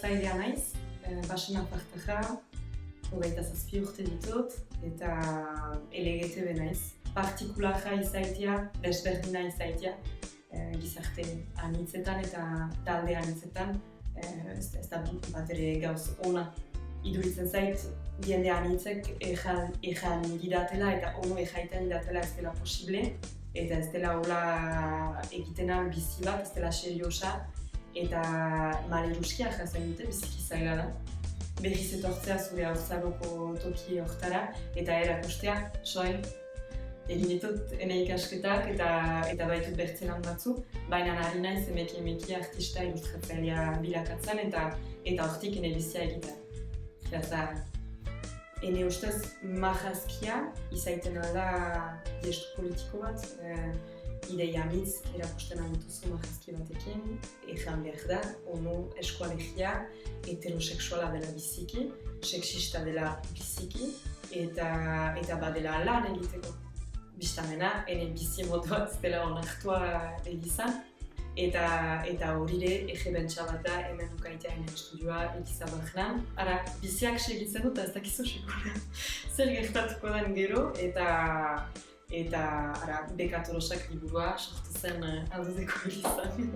zailea naiz, basena partaja, 27 urte ditut, eta LGTB naiz. Partikularra izaitia, desberdina izaitia, gizarte anitzetan eta talde anitzetan, ez da bat ere gauz ona. Iduritzen zait, jende anitzek ejan didatela eta ono ejaiten didatela ez dela posible, eta ez dela hola egitena bizi bat, ez dela seriosa, eta maleruskia jazen dute, biziki zaila da. Berriz etortzea zure haurzagoko toki hortara, eta erakustea, soil, egin ditut ene ikasketak eta baitut bertzelan batzu, baina ari naiz emeki artista ilustratzailea bilakatzen eta hortik ene bizia egitea. Eta ene ustez marrazkia izaiten da gestu politiko bat, ideia mitz erakusten dituzu marrazki batekin, ejan behar da, ono eskualegia, heterosexuala dela biziki, sexista dela biziki, eta badela lan egiteko. Bistamena, ene bizi moduat dela onartua egizan, eta horire egebentsa bat da hemen ukaitea ene estudioa egizabahnan. Ara, biziak segitzen dut, ez dakizu sekula. Zer gertatuko den gero, eta ara, Bekatorosak liburua sortu zen alduzeko egizan.